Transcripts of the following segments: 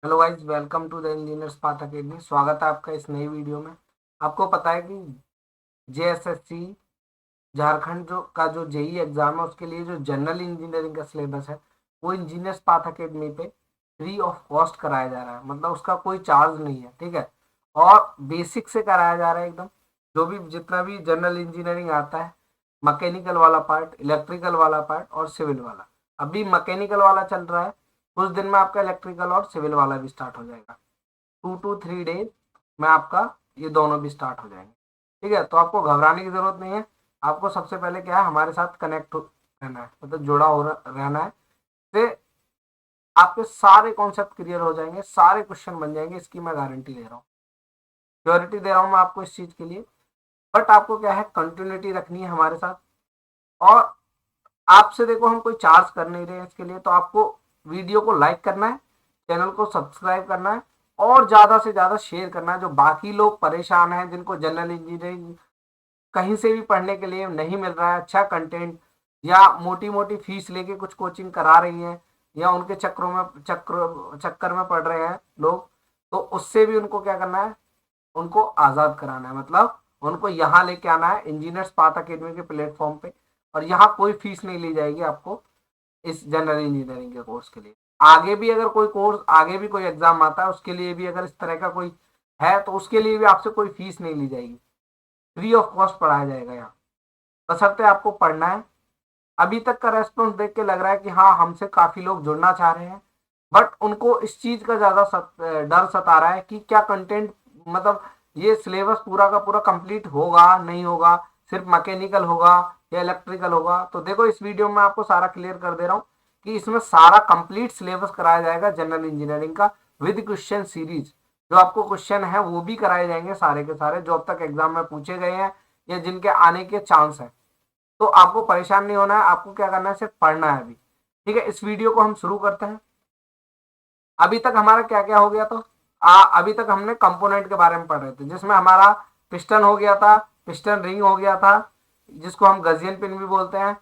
Hello guys, welcome to the Engineers Path Academy. स्वागत है आपका इस नई वीडियो में। आपको पता है कि जेएसएससी झारखंड जो जेई एग्जाम है उसके लिए जो जनरल इंजीनियरिंग का सिलेबस है वो इंजीनियर्स पाथ अकेडमी पे फ्री ऑफ कॉस्ट कराया जा रहा है। मतलब उसका कोई चार्ज नहीं है, ठीक है। और बेसिक से कराया जा रहा है एकदम। जो भी जितना भी जनरल इंजीनियरिंग आता है, मैकेनिकल वाला पार्ट, इलेक्ट्रिकल वाला पार्ट और सिविल वाला। अभी मैकेनिकल वाला चल रहा है, कुछ दिन में आपका इलेक्ट्रिकल और सिविल वाला भी स्टार्ट हो जाएगा। 2 to 3 डेज में आपका ये दोनों भी स्टार्ट हो जाएंगे, ठीक है। तो आपको घबराने की जरूरत नहीं है। आपको सबसे पहले क्या है, हमारे साथ कनेक्ट रहना है, मतलब जुड़ा हो रहना है। से आपके सारे कॉन्सेप्ट क्लियर हो जाएंगे, सारे क्वेश्चन बन जाएंगे, इसकी मैं गारंटी दे रहा हूँ, श्योरिटी दे रहा हूँ मैं आपको इस चीज के लिए। बट आपको क्या है, कंटिन्यूटी रखनी है हमारे साथ। और आपसे देखो, हम कोई चार्ज कर नहीं रहे हैं इसके लिए। तो आपको वीडियो को लाइक करना है, चैनल को सब्सक्राइब करना है और ज्यादा से ज्यादा शेयर करना है। जो बाकी लोग परेशान हैं, जिनको जनरल इंजीनियरिंग कहीं से भी पढ़ने के लिए नहीं मिल रहा है अच्छा कंटेंट, या मोटी मोटी फीस लेके कुछ कोचिंग करा रही हैं, या उनके चक्कर में पड़ रहे हैं लोग, तो उससे भी उनको क्या करना है, उनको आजाद कराना है। मतलब उनको यहाँ लेके आना है इंजीनियर्स पाथ अकेडमी के प्लेटफॉर्म पे। और यहाँ कोई फीस नहीं ली जाएगी आपको इस जनरल इंजीनियरिंग के कोर्स के लिए। आगे भी अगर कोई कोर्स, आगे भी कोई एग्जाम आता है, उसके लिए भी अगर इस तरह का कोई है तो उसके लिए भी आपसे कोई फीस नहीं ली जाएगी, फ्री ऑफ कॉस्ट पढ़ाया जाएगा यहाँ। बशर्ते आपको पढ़ना है। अभी तक का रेस्पॉन्स देख के लग रहा है कि हाँ, हमसे काफी लोग जुड़ना चाह रहे हैं। बट उनको इस चीज का ज्यादा डर सता रहा है कि क्या कंटेंट, मतलब ये सिलेबस पूरा का पूरा कंप्लीट होगा नहीं होगा, सिर्फ मैकेनिकल होगा या इलेक्ट्रिकल होगा। तो देखो, इस वीडियो में आपको सारा क्लियर कर दे रहा हूँ कि इसमें सारा कंप्लीट सिलेबस कराया जाएगा जनरल इंजीनियरिंग का, विद क्वेश्चन सीरीज। जो आपको क्वेश्चन है वो भी कराए जाएंगे सारे के सारे, जो अब तक एग्जाम में पूछे गए हैं या जिनके आने के चांस है। तो आपको परेशान नहीं होना है, आपको क्या करना है, सिर्फ पढ़ना है अभी, ठीक है। इस वीडियो को हम शुरू करते हैं। अभी तक हमारा क्या क्या हो गया, तो अभी तक हमने कंपोनेंट के बारे में पढ़ रहे थे, जिसमें हमारा पिस्टन हो गया था, पिस्टन रिंग हो गया था, जिसको हम गजियन पिन भी बोलते हैं,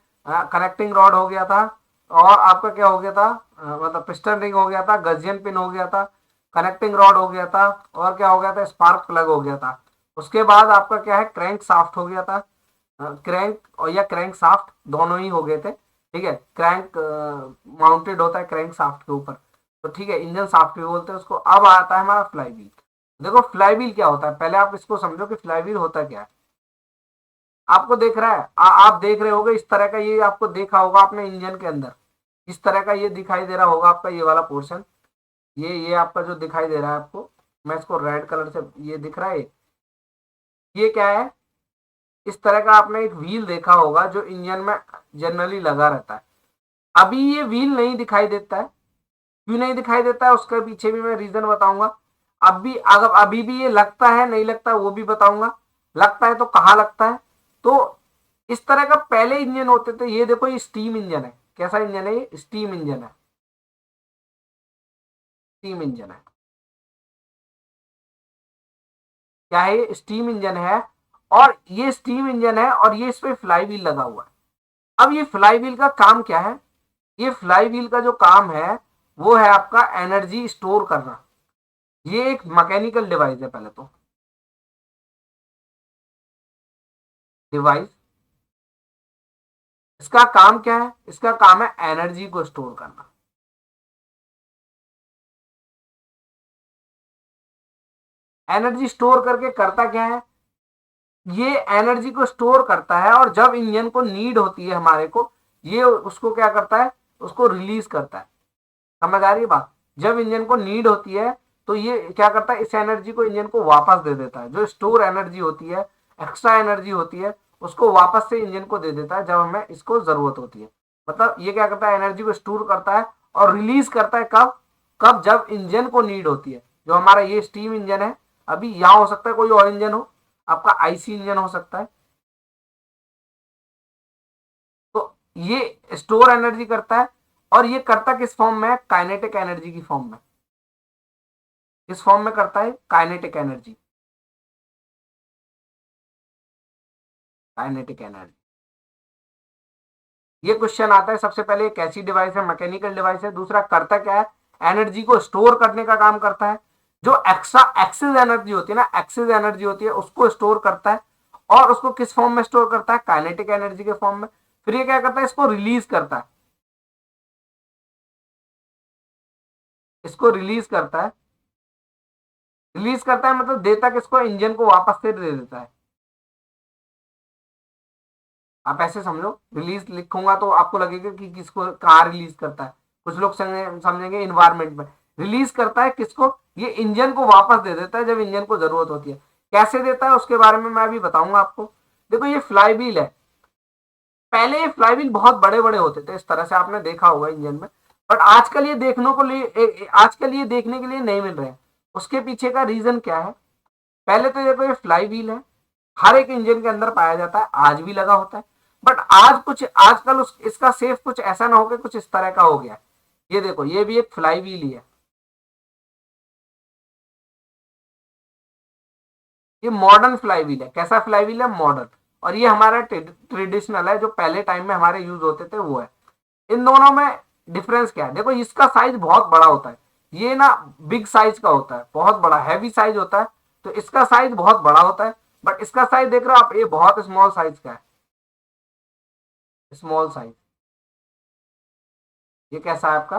कनेक्टिंग रॉड हो गया था। और आपका क्या हो गया था, मतलब पिस्टन रिंग हो गया था, गजियन पिन हो गया था, कनेक्टिंग रॉड हो गया था, और क्या हो गया था, स्पार्क प्लग हो गया था। उसके बाद आपका क्या है, क्रैंक साफ्ट हो गया था। क्रैंक और या क्रैंक साफ्ट दोनों ही हो गए थे, ठीक है। क्रैंक माउंटेड होता है क्रैंक साफ्ट के ऊपर, तो ठीक है, इंजन साफ्ट भी बोलते हैं उसको। अब आता है हमारा फ्लाई व्हील। देखो फ्लाई क्या होता है, पहले आप इसको समझो कि फ्लाई होता क्या है। आपको देख रहा है, आप देख रहे होगे इस तरह का, ये आपको देखा होगा अपने इंजन के अंदर, इस तरह का ये दिखाई दे रहा होगा आपका ये वाला पोर्शन। ये आपका जो दिखाई दे रहा है आपको, मैं इसको रेड कलर से, ये दिख रहा है, ये क्या है, इस तरह का आपने एक व्हील देखा होगा जो इंजन में जनरली लगा रहता है। अभी ये व्हील नहीं दिखाई देता है। क्यों नहीं दिखाई देता है, उसके पीछे भी मैं रीजन बताऊंगा। अगर अभी भी ये लगता है, नहीं लगता वो भी बताऊंगा। लगता है तो कहाँ लगता है, तो इस तरह का पहले इंजन होते थे। ये देखो, ये स्टीम इंजन है। कैसा इंजन है, ये स्टीम इंजन है, स्टीम इंजन है। क्या है, ये स्टीम इंजन है। और ये स्टीम इंजन है और ये इस पे फ्लाई व्हील लगा हुआ है। अब ये फ्लाई व्हील का काम क्या है, ये फ्लाई व्हील का जो काम है वो है आपका एनर्जी स्टोर करना। ये एक मैकेनिकल डिवाइस है पहले तो, डिवाइस। इसका काम क्या है, इसका काम है एनर्जी को स्टोर करना। एनर्जी स्टोर करके करता क्या है, ये एनर्जी को स्टोर करता है और जब इंजन को नीड होती है हमारे को, ये उसको क्या करता है, उसको रिलीज करता है। समझ आ रही है बात, जब इंजन को नीड होती है तो ये क्या करता है, इस एनर्जी को इंजन को वापस दे देता है। जो स्टोर एनर्जी होती है, एक्स्ट्रा एनर्जी होती है, उसको वापस से इंजन को दे देता है जब हमें इसको जरूरत होती है। मतलब ये क्या करता है, एनर्जी को स्टोर करता है और रिलीज करता है कब, कब जब इंजन को नीड होती है। जो हमारा ये स्टीम इंजन है, अभी यहाँ हो सकता है कोई और इंजन हो, आपका आईसी इंजन हो सकता है। तो ये स्टोर एनर्जी करता है, और ये करता किस फॉर्म में है, काइनेटिक एनर्जी की फॉर्म में। किस फॉर्म में करता है, काइनेटिक एनर्जी, काइनेटिक एनर्जी। ये क्वेश्चन आता है सबसे पहले, एक ऐसी डिवाइस है, मैकेनिकल डिवाइस है। दूसरा करता क्या है, एनर्जी को स्टोर करने का काम करता है। जो एक्स्ट्रा एक्सेस एनर्जी होती है ना, एक्सेस एनर्जी होती है, उसको स्टोर करता है। और उसको किस फॉर्म में स्टोर करता है? काइनेटिक एनर्जी के फॉर्म में। फिर ये क्या करता है? इसको रिलीज करता है, इसको रिलीज करता है। रिलीज करता है मतलब देता किसको? इंजन को वापस से दे देता है। आप ऐसे समझो, रिलीज लिखूंगा तो आपको लगेगा कि किसको कहाँ रिलीज करता है। कुछ लोग समझेंगे इन्वायरमेंट में। रिलीज करता है किसको? ये इंजन को वापस दे देता है जब इंजन को जरूरत होती है। कैसे देता है उसके बारे में मैं अभी बताऊंगा आपको। देखो ये फ्लाई व्हील है। पहले ये फ्लाई व्हील बहुत बड़े बड़े होते थे, इस तरह से आपने देखा होगा इंजन में। बट आजकल ये देखने को लिए आजकल ये देखने के लिए नहीं मिल रहे हैं। उसके पीछे का रीजन क्या है? पहले तो देखो ये फ्लाई व्हील है, हर एक इंजन के अंदर पाया जाता है, आज भी लगा होता है। बट आज कुछ आजकल इसका सेफ कुछ ऐसा ना हो कि कुछ इस तरह का हो गया। ये देखो ये भी एक फ्लाई व्हील ही है। ये मॉडर्न फ्लाई व्हील है। कैसा फ्लाई व्हील है? मॉडर्न। और ये हमारा ट्रेडिशनल है, जो पहले टाइम में हमारे यूज होते थे वो है। इन दोनों में डिफरेंस क्या है? देखो इसका साइज बहुत बड़ा होता है, ये ना बिग साइज का होता है, बहुत बड़ा हैवी साइज होता है। तो इसका साइज बहुत बड़ा होता है। बट इसका साइज देख रहे हो आप, ये बहुत स्मॉल साइज का है, स्मॉल साइज। ये कैसा है आपका?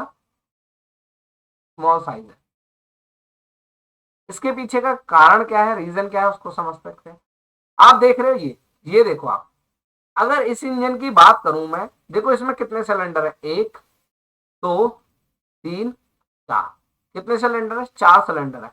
स्मॉल साइज है। इसके पीछे का कारण क्या है, रीजन क्या है, उसको समझ सकते हैं। आप देख रहे हो ये देखो आप, अगर इस इंजन की बात करूं मैं, देखो इसमें कितने सिलेंडर है? एक, दो, तीन, चार। कितने सिलेंडर है? चार सिलेंडर है।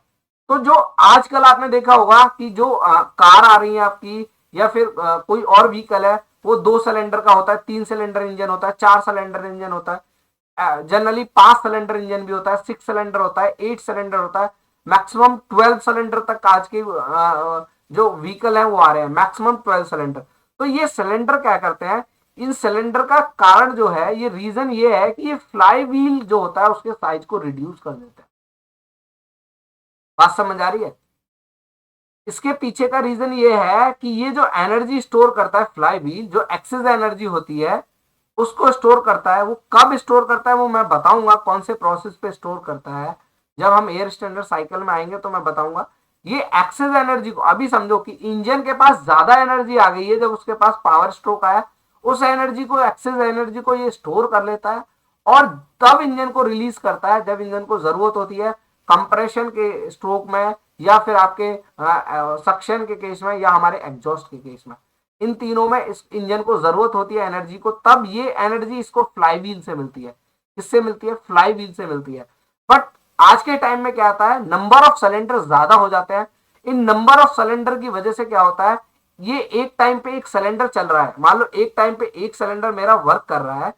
तो जो आजकल आपने देखा होगा कि जो कार आ रही है आपकी, या फिर कोई और व्हीकल है, वो दो सिलेंडर का होता है, तीन सिलेंडर इंजन होता है, चार सिलेंडर इंजन होता है। जनरली पांच सिलेंडर इंजन भी होता है, सिक्स सिलेंडर होता है, एट सिलेंडर होता है। मैक्सिमम 12 सिलेंडर तक आज के जो व्हीकल है वो आ रहे हैं, मैक्सिमम 12 सिलेंडर। तो ये सिलेंडर क्या करते हैं? इन सिलेंडर का कारण जो है, ये रीजन ये है कि ये फ्लाई व्हील जो होता है उसके साइज को रिड्यूस कर देता है। बात समझ आ रही है? इसके पीछे का रीजन ये है कि ये जो एनर्जी स्टोर करता है फ्लाई व्हील, जो एक्सेस एनर्जी होती है उसको स्टोर करता है। वो कब स्टोर करता है वो मैं बताऊंगा, कौन से प्रोसेस पे स्टोर करता है। जब हम एयर स्टैंडर्ड साइकिल में आएंगे तो मैं बताऊंगा। ये एक्सेस एनर्जी को अभी समझो कि इंजन के पास ज्यादा एनर्जी आ गई है, जब उसके पास पावर स्ट्रोक आया, उस एनर्जी को, एक्सेस एनर्जी को ये स्टोर कर लेता है। और तब इंजन को रिलीज करता है जब इंजन को जरूरत होती है, कंप्रेशन के स्ट्रोक में, या फिर आपके सक्शन के केस में, या हमारे एग्जॉस्ट के केस में। इन तीनों में इस इंजन को जरूरत होती है एनर्जी को, तब ये एनर्जी इसको फ्लाई व्हील से मिलती है। किससे मिलती है? फ्लाई व्हील से मिलती है। बट आज के टाइम में क्या आता है, नंबर ऑफ सिलेंडर ज्यादा हो जाते हैं। इन नंबर ऑफ सिलेंडर की वजह से क्या होता है, ये एक टाइम पे एक सिलेंडर चल रहा है, मान लो एक टाइम पे एक सिलेंडर मेरा वर्क कर रहा है,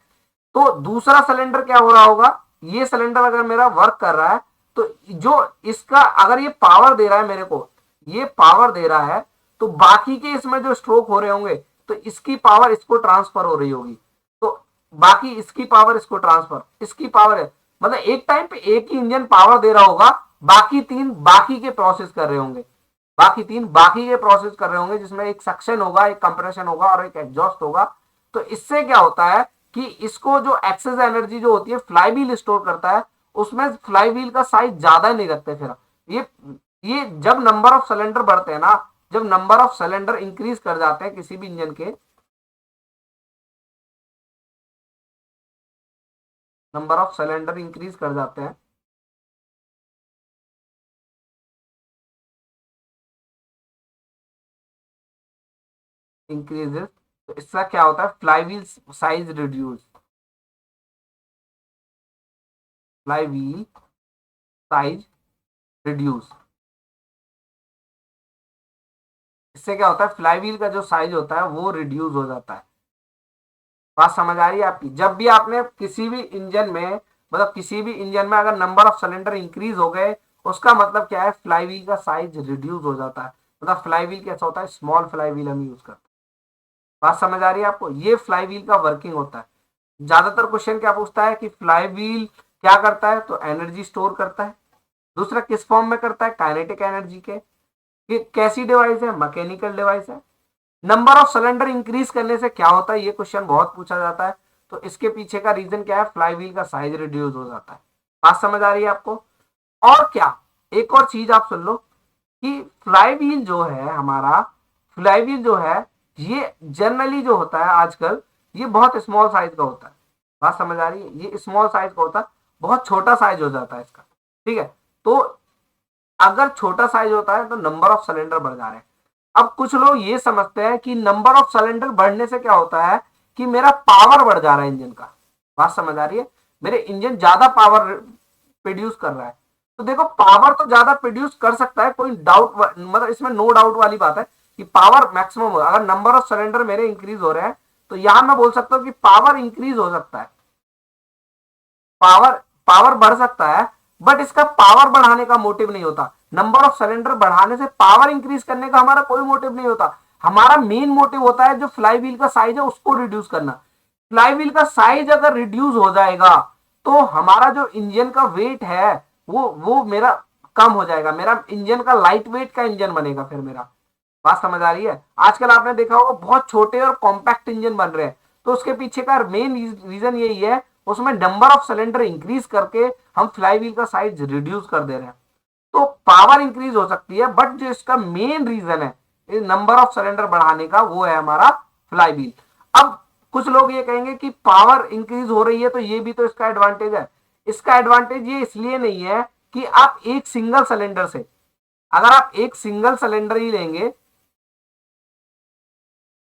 तो दूसरा सिलेंडर क्या हो रहा होगा, ये सिलेंडर अगर मेरा वर्क कर रहा है, तो जो इसका अगर ये पावर दे रहा है मेरे को, ये पावर दे रहा है, तो बाकी के इसमें जो स्ट्रोक हो रहे होंगे, तो इसकी पावर इसको ट्रांसफर हो रही होगी। तो बाकी इसकी पावर इसको ट्रांसफर, इसकी पावर है, मतलब एक टाइम पे एक ही इंजन पावर दे रहा होगा, बाकी तीन बाकी के प्रोसेस कर रहे होंगे, बाकी तीन बाकी के प्रोसेस कर रहे होंगे, जिसमें एक सक्शन होगा, एक कंप्रेशन होगा और एक एग्जॉस्ट होगा। तो इससे क्या होता है कि इसको जो एक्सेस एनर्जी जो होती है फ्लाई व्हील स्टोर करता है, उसमें फ्लाई व्हील का साइज ज्यादा नहीं रखते। फिर ये ये जब नंबर ऑफ सिलेंडर बढ़ते हैं ना, जब नंबर ऑफ सिलेंडर इंक्रीज कर जाते हैं किसी भी इंजन के, नंबर ऑफ सिलेंडर इंक्रीज कर जाते हैं, इंक्रीजेस, तो इसका क्या होता है, fly wheel size reduce, fly wheel size reduce. इससे क्या होता है, फ्लाई व्हील का जो साइज होता है वो रिड्यूस हो जाता है। बात समझ आ रही है आपकी? जब भी आपने किसी भी इंजन में, मतलब किसी भी इंजन में अगर नंबर ऑफ सिलेंडर इंक्रीज हो गए, उसका मतलब क्या है, फ्लाई व्हील का साइज रिड्यूस हो जाता है। मतलब फ्लाई व्हील कैसा होता है, स्मॉल फ्लाई व्हील हम यूज करते हैं। बात समझ आ रही है आपको? ये फ्लाई व्हील का वर्किंग होता है। ज्यादातर क्वेश्चन क्या पूछता है कि फ्लाई व्हील क्या करता है, तो एनर्जी स्टोर करता है। दूसरा किस फॉर्म में करता है, काइनेटिक एनर्जी के। ये कैसी डिवाइस है, मैकेनिकल डिवाइस है। नंबर ऑफ सिलेंडर इंक्रीज करने से क्या होता है, ये क्वेश्चन बहुत पूछा जाता है। तो इसके पीछे का रीजन क्या है, फ्लाई व्हील का साइज रिड्यूस हो जाता है। बात समझ आ रही है आपको? और क्या, एक और चीज आप सुन लो कि फ्लाई व्हील जो है हमारा, फ्लाई व्हील जो है ये जनरली जो होता है आजकल, ये बहुत स्मॉल साइज का होता है। बात समझ आ रही है? ये स्मॉल साइज का होता है, बहुत छोटा साइज हो जाता है इसका। ठीक है, तो अगर छोटा साइज होता है तो नंबर ऑफ सिलेंडर बढ़ जा रहे हैं। अब कुछ लोग ये समझते हैं कि नंबर ऑफ सिलेंडर बढ़ने से क्या होता है कि मेरा पावर बढ़ जा रहा है इंजन का। बात समझ आ रही है? मेरे इंजन ज्यादा पावर प्रोड्यूस कर रहा है। तो देखो, पावर तो ज्यादा प्रोड्यूस कर सकता है, कोई डाउट मतलब इसमें नो डाउट वाली बात है कि पावर मैक्सिमम हो। अगर नंबर ऑफ सिलेंडर मेरे इंक्रीज हो रहे हैं तो यहां मैं बोल सकता हूं कि पावर इंक्रीज हो सकता है, पावर पावर बढ़ सकता है। बट इसका पावर बढ़ाने का मोटिव नहीं होता, नंबर ऑफ सिलेंडर बढ़ाने से पावर इंक्रीज करने का हमारा कोई मोटिव नहीं होता। हमारा मेन मोटिव होता है जो फ्लाई व्हील का साइज है उसको रिड्यूस करना। फ्लाई व्हील का साइज अगर रिड्यूस हो जाएगा तो हमारा जो इंजन का वेट है वो मेरा कम हो जाएगा, मेरा इंजन का लाइट वेट का इंजन बनेगा फिर मेरा। बात समझ आ रही है? आजकल आपने देखा होगा बहुत छोटे और कॉम्पैक्ट इंजन बन रहे हैं, तो उसके पीछे का मेन रीजन यही है, उसमें नंबर ऑफ सिलेंडर इंक्रीज करके हम फ्लाई व्हील का साइज रिड्यूस कर दे रहे हैं। तो पावर इंक्रीज हो सकती है, बट जो इसका मेन रीजन है नंबर ऑफ सिलेंडर बढ़ाने का, वो है हमारा फ्लाई व्हील। अब कुछ लोग ये कहेंगे कि पावर इंक्रीज हो रही है तो ये भी तो इसका एडवांटेज है। इसका एडवांटेज ये इसलिए नहीं है कि आप एक सिंगल सिलेंडर से, अगर आप एक सिंगल सिलेंडर ही लेंगे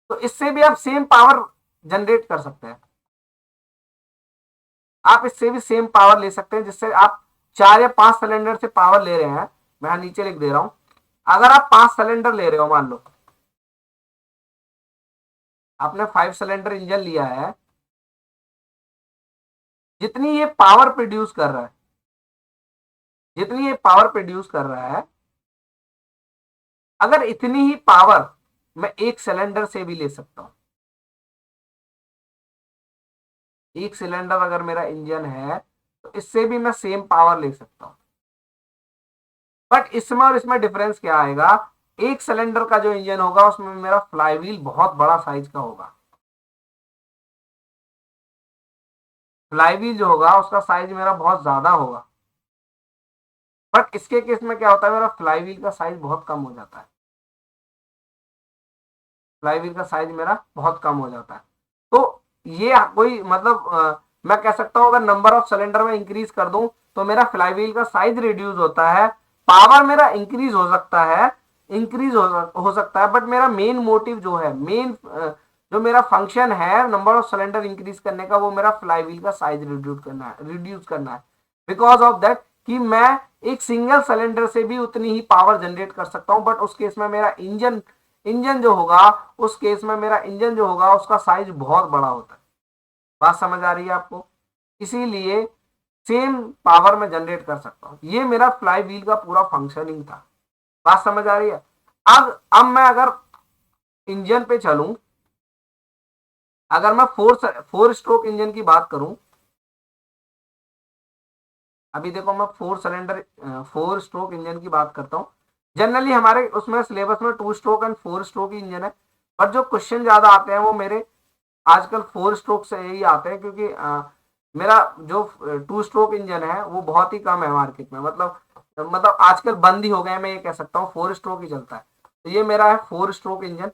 तो इससे भी आप सेम पावर जनरेट कर सकते हैं। आप इससे भी सेम पावर ले सकते हैं, जिससे आप 4 या 5 सिलेंडर से पावर ले रहे हैं। मैं यहां नीचे लिख दे रहा हूं, अगर आप 5 सिलेंडर ले रहे हो, मान लो आपने 5 सिलेंडर इंजन लिया है, जितनी ये पावर प्रोड्यूस कर रहा है, जितनी ये पावर प्रोड्यूस कर रहा है, अगर इतनी ही पावर मैं एक सिलेंडर से भी ले सकता हूं। एक सिलेंडर अगर मेरा इंजन है तो इससे भी मैं सेम पावर ले सकता हूं। बट इसमें और इसमें डिफरेंस क्या आएगा, एक सिलेंडर का जो इंजन होगा उसमें मेरा फ्लाईव्हील बहुत बड़ा साइज का होगा। फ्लाईव्हील जो होगा उसका साइज मेरा बहुत ज्यादा होगा। बट इसके केस में क्या होता है, मेरा फ्लाईव्हील का साइज बहुत कम हो जाता है। फ्लाईव्हील का साइज मेरा बहुत कम हो जाता है। तो ये कोई मतलब मैं कह सकता हूं अगर नंबर ऑफ सिलेंडर में इंक्रीज कर दूं तो मेरा फ्लाईव्हील का साइज रिड्यूस होता है, पावर मेरा इंक्रीज हो सकता है, इंक्रीज हो सकता है। बट मेरा मेन मोटिव जो है, मेन जो मेरा फंक्शन है नंबर ऑफ सिलेंडर इंक्रीज करने का, वो मेरा फ्लाईव्हील का साइज रिड्यूस करना है। बिकॉज ऑफ दैट कि मैं एक सिंगल सिलेंडर से भी उतनी ही पावर जनरेट कर सकता हूं, बट उस केस में मेरा इंजन इंजन जो होगा उस केस में मेरा इंजन जो होगा उसका साइज बहुत बड़ा होता है। बात समझ आ रही है आपको? इसीलिए सेम पावर में जनरेट कर सकता हूं। ये मेरा फ्लाई व्हील का पूरा फंक्शनिंग था। बात समझ आ रही है? अब मैं अगर इंजन पे चलूं, अगर मैं फोर स्ट्रोक इंजन की बात करूं, अभी देखो मैं 4 स्ट्रोक इंजन की बात करता हूं। जनरली हमारे उसमें सिलेबस में 2 stroke and 4 stroke he engine है, पर जो क्वेश्चन ज्यादा आते हैं वो मेरे आजकल 4 स्ट्रोक से ही आते हैं, क्योंकि मेरा जो 2 स्ट्रोक इंजन है वो बहुत ही कम है मार्केट में। मतलब आजकल बंद ही हो गए, मैं ये कह सकता हूँ 4 स्ट्रोक ही चलता है। तो ये मेरा है 4 स्ट्रोक इंजन।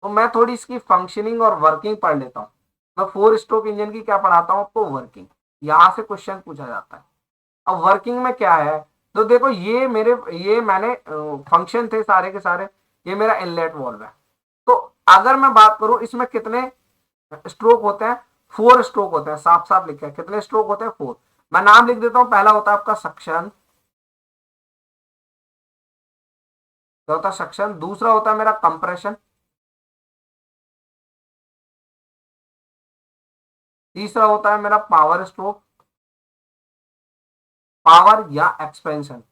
तो मैं थोड़ी इसकी फंक्शनिंग और वर्किंग पढ़ लेता हूँ। मैं 4 स्ट्रोक इंजन की क्या पढ़ाता हूँ आपको, वर्किंग। यहाँ से क्वेश्चन पूछा जाता है। अब वर्किंग में क्या है, तो देखो ये मैंने फंक्शन थे सारे के सारे। ये मेरा इनलेट वॉल्व है। तो अगर मैं बात करूं इसमें कितने स्ट्रोक होते हैं, 4 स्ट्रोक होते हैं। साफ साफ लिखा है कितने स्ट्रोक होते हैं, 4। मैं नाम लिख देता हूं, पहला होता है आपका सक्शन, क्या होता है सक्शन। दूसरा होता है मेरा कंप्रेशन। तीसरा होता है मेरा पावर स्ट्रोक, पावर या एक्सपेंशन,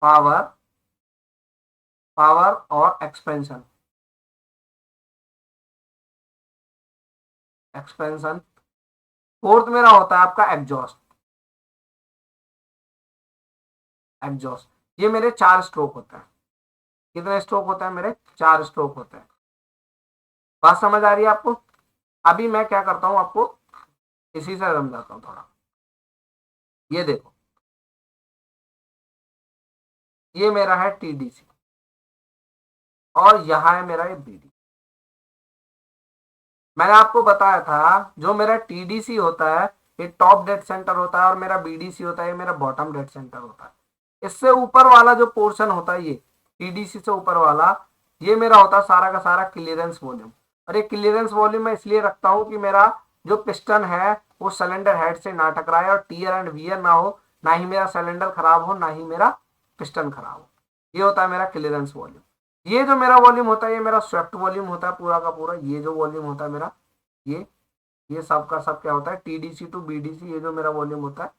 पावर, पावर और एक्सपेंशन, एक्सपेंशन। फोर्थ मेरा होता है आपका एग्जॉस्ट, एग्जॉस्ट। ये मेरे 4 स्ट्रोक होते हैं। कितने स्ट्रोक होते हैं मेरे, 4 स्ट्रोक होते हैं। बात समझ आ रही है आपको? अभी मैं क्या करता हूँ आपको इसी से समझाता हूँ थोड़ा। ये देखो, ये मेरा है टीडीसी और यहाँ है मेरा ये बीडी। मैंने आपको बताया था जो मेरा टीडीसी होता है ये टॉप डेड सेंटर होता है और मेरा बीडीसी होता है ये मेरा बॉटम डेड सेंटर होता है। इससे ऊपर वाला जो पोर्शन होता है ये टीडीसी से ऊपर वाला, ये मेरा होता है सारा का सारा क्लियरेंस वॉल्यूम। और ये क्लियरेंस वॉल्यूम मैं इसलिए रखता हूँ कि मेरा जो पिस्टन है वो सिलेंडर हेड से ना टकराए और टीयर एंड वियर ना हो, ना ही मेरा सिलेंडर खराब हो, ना ही मेरा पिस्टन खराब हो। ये होता है मेरा क्लियरेंस वॉल्यूम। ये जो मेरा वॉल्यूम होता है ये मेरा स्वेप्ट वॉल्यूम होता है पूरा का पूरा। ये जो वॉल्यूम होता है मेरा, ये ये सब का सब क्या होता है टीडीसी टू बीडीसी, ये जो मेरा वॉल्यूम होता है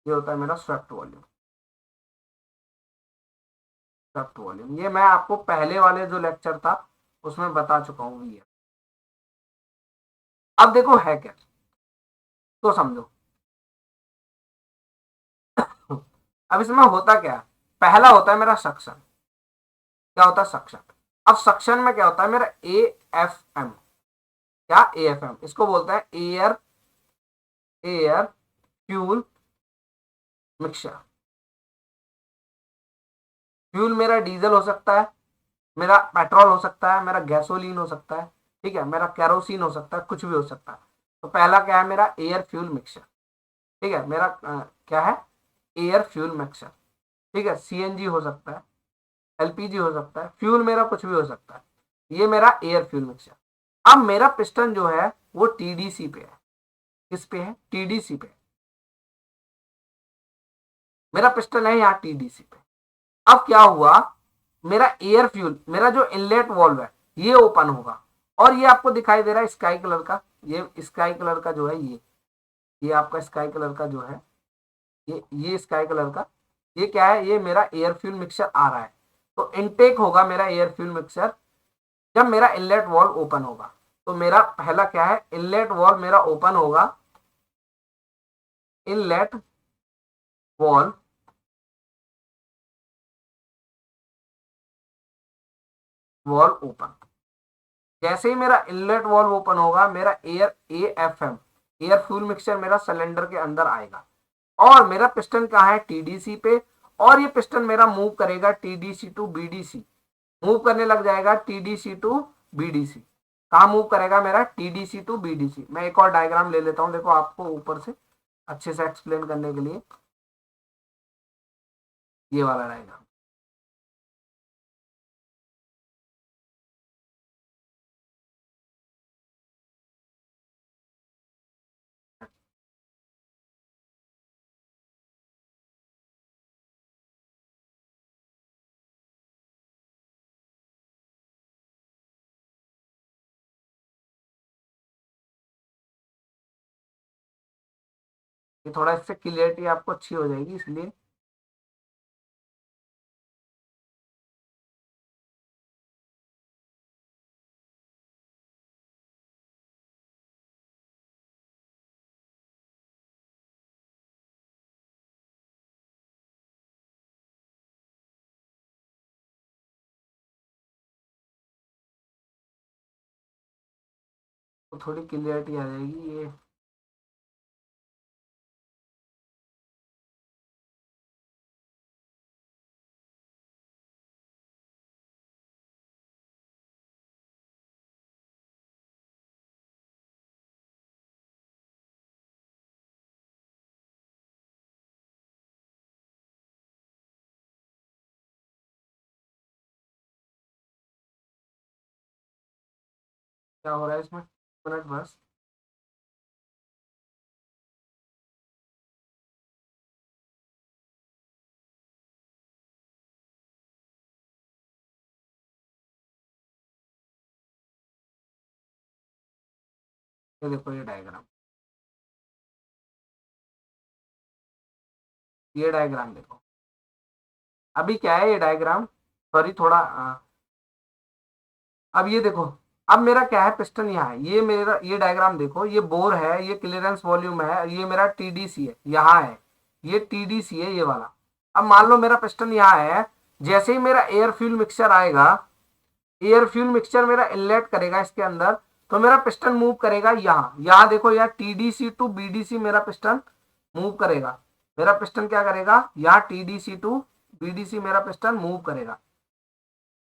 ये होता है मेरा स्वेप्ट वॉल्यूम। स्वेप्ट वॉल्यूम ये मैं आपको पहले वाले जो लेक्चर था उसमें बता चुका हूँ ये। अब देखो है क्या, तो समझो। अब इसमें होता क्या है, पहला होता है मेरा सक्शन। क्या होता है सक्शन। अब सक्शन में क्या होता है मेरा ए एफ एम। क्या ए एफ एम, इसको बोलते हैं air air fuel mixture. Fuel मेरा डीजल हो सकता है, मेरा पेट्रोल हो सकता है, मेरा गैसोलीन हो सकता है, ठीक है, मेरा कैरोसिन हो सकता है, कुछ भी हो सकता है। तो पहला क्या है मेरा एयर फ्यूल मिक्सचर। ठीक है, मेरा क्या है एयर फ्यूल मिक्सचर। ठीक है, सीएनजी हो सकता है, एलपीजी हो सकता है, फ्यूल मेरा कुछ भी हो सकता है। ये मेरा एयर फ्यूल मिक्सचर। अब मेरा पिस्टन जो है वो टीडीसी पे है। किस पे है, टीडीसी पे। मेरा पिस्टन है यहाँ टीडीसी पे। अब क्या हुआ, मेरा एयर फ्यूल, मेरा जो इनलेट वॉल्व है ये ओपन होगा और ये आपको दिखाई दे रहा है स्काई कलर का। ये स्काई कलर का जो है ये आपका स्काई कलर का जो है ये स्काई कलर का, ये क्या है, ये मेरा एयर फ्यूल मिक्सचर आ रहा है। तो इनटेक होगा मेरा एयर फ्यूल मिक्सचर जब मेरा इनलेट वॉल्व ओपन होगा। तो मेरा पहला क्या है, इनलेट वॉल्व मेरा ओपन होगा। Inlet valve valve open. जैसे ही मेरा इनलेट वॉल्व ओपन होगा मेरा air A F M air fuel mixture मेरा सिलेंडर के अंदर आएगा और मेरा पिस्टन कहाँ है टीडीसी पे। और ये पिस्टन मेरा मूव करेगा टीडीसी टू बीडीसी, मूव करने लग जाएगा टीडीसी टू बीडीसी। कहाँ मूव करेगा मेरा टीडीसी टू बीडीसी। मैं एक और डायग्राम ले लेता हूँ देखो आपको ऊपर से अच्छे से एक्सप्लेन करने के लिए। ये वाला डायग्राम, ये थोड़ा इससे क्लियरिटी आपको अच्छी हो जाएगी इसलिए। तो थोड़ी क्लियरिटी आ जाएगी क्या हो रहा है इसमें, मिनट बस। ये देखो ये डायग्राम, ये डायग्राम देखो। अभी क्या है ये डायग्राम, सॉरी थोड़ा अब ये देखो। अब मेरा क्या है पिस्टन यहाँ है, ये मेरा ये डायग्राम देखो, ये बोर है, ये क्लियरेंस वॉल्यूम है, ये मेरा टीडीसी है यहाँ है, ये टीडीसी है ये वाला। अब मान लो मेरा पिस्टन यहाँ है, जैसे ही मेरा एयर फ्यूल मिक्सचर आएगा, एयर फ्यूल मिक्सचर मेरा इनलेट करेगा इसके अंदर, तो मेरा पिस्टन मूव करेगा यहाँ, यहाँ देखो यहाँ टीडीसी टू बीडीसी मेरा पिस्टन मूव करेगा। मेरा पिस्टन क्या करेगा, यहाँ टीडीसी टू बीडीसी मेरा पिस्टन मूव करेगा।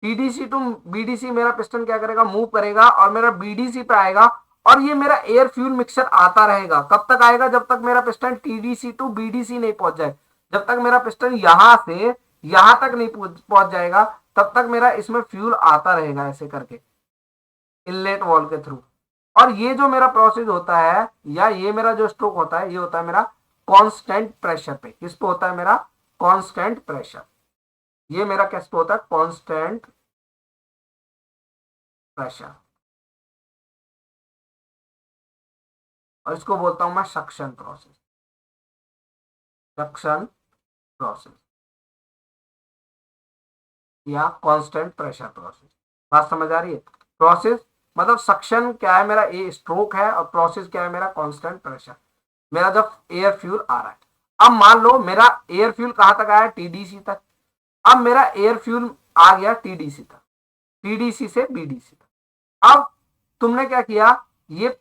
टीडीसी टू बीडीसी मेरा पिस्टन क्या करेगा, मूव करेगा और मेरा बीडीसी पे आएगा और ये मेरा एयर फ्यूल मिक्सचर आता रहेगा। कब तक आएगा, जब तक मेरा पिस्टन टीडीसी टू बीडीसी नहीं पहुंच जाए। जब तक मेरा पिस्टन यहां से यहां तक नहीं पहुंच जाएगा तब तक मेरा इसमें फ्यूल आता रहेगा ऐसे करके इनलेट वॉल के थ्रू। और ये जो मेरा प्रोसेस होता है या ये मेरा जो स्ट्रोक होता है ये होता है मेरा कांस्टेंट प्रेशर पे। किस पे होता है मेरा, कांस्टेंट प्रेशर। ये मेरा किस पे होता है, कांस्टेंट प्रेशर। और इसको बोलता हूं मैं सक्शन प्रोसेस, सक्शन प्रोसेस या कांस्टेंट प्रेशर प्रोसेस। बात समझ आ रही है। प्रोसेस मतलब सक्शन क्या है मेरा, ये स्ट्रोक है, और प्रोसेस क्या है मेरा, कांस्टेंट प्रेशर। मेरा जब एयर फ्यूल आ रहा है, अब मान लो मेरा एयर फ्यूल कहां तक आया, टीडीसी तक। अब मेरा एयर फ्यूल आ गया टीडीसी तक, टीडीसी से बीडीसी तक। अब तुमने क्या किया, ये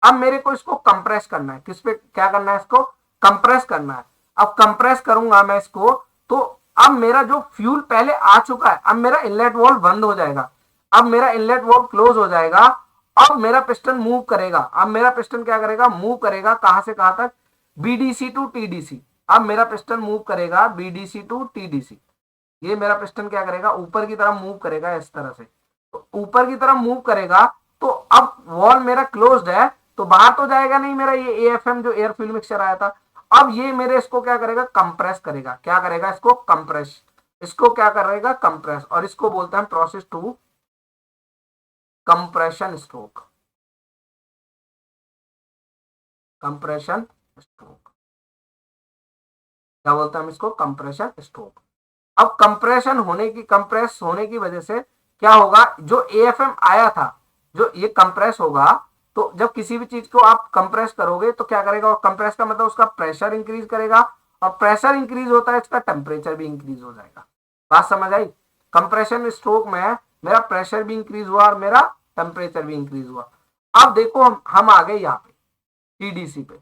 अब मेरे को इसको कंप्रेस करना है। किस पे क्या करना है, इसको कंप्रेस करना है। अब कंप्रेस करूंगा मैं इसको, तो अब मेरा जो फ्यूल पहले आ चुका है, अब मेरा इनलेट वॉल्व बंद हो जाएगा, अब मेरा इनलेट वॉल्व क्लोज हो जाएगा। अब मेरा पिस्टन मूव करेगा। अब मेरा पिस्टन क्या करेगा, मूव करेगा कहां से कहां तक, बीडीसी टू टीडीसी। अब मेरा पिस्टन मूव करेगा बीडीसी टू टीडीसी। ये मेरा पिस्टन क्या करेगा, ऊपर की तरफ मूव करेगा इस तरह से। तो ऊपर की तरफ मूव करेगा तो अब वॉल मेरा क्लोज्ड है तो बाहर तो जाएगा नहीं मेरा ये एएफएम जो एयर फ्यूल मिक्सचर आया था। अब ये मेरे इसको क्या करेगा, कंप्रेस करेगा। क्या करेगा, इसको कंप्रेस, इसको क्या करेगा, कंप्रेस। और इसको बोलते हैं process to compression stroke, compression stroke. क्या बोलते हैं हम इसको, कंप्रेशन स्ट्रोक। अब कंप्रेस होने की वजह से क्या होगा, जो एएफएम आया था, जो ये कंप्रेस होगा। तो जब किसी भी चीज को आप कंप्रेस करोगे तो क्या करेगा, और कंप्रेस का मतलब उसका प्रेशर इंक्रीज करेगा, और प्रेशर इंक्रीज होता है इसका टेम्परेचर भी इंक्रीज हो जाएगा। बात समझ आई। कंप्रेशन स्ट्रोक में मेरा प्रेशर भी इंक्रीज हुआ और मेरा टेम्परेचर भी इंक्रीज हुआ। अब देखो हम आ गए यहाँ पे टीडीसी पे।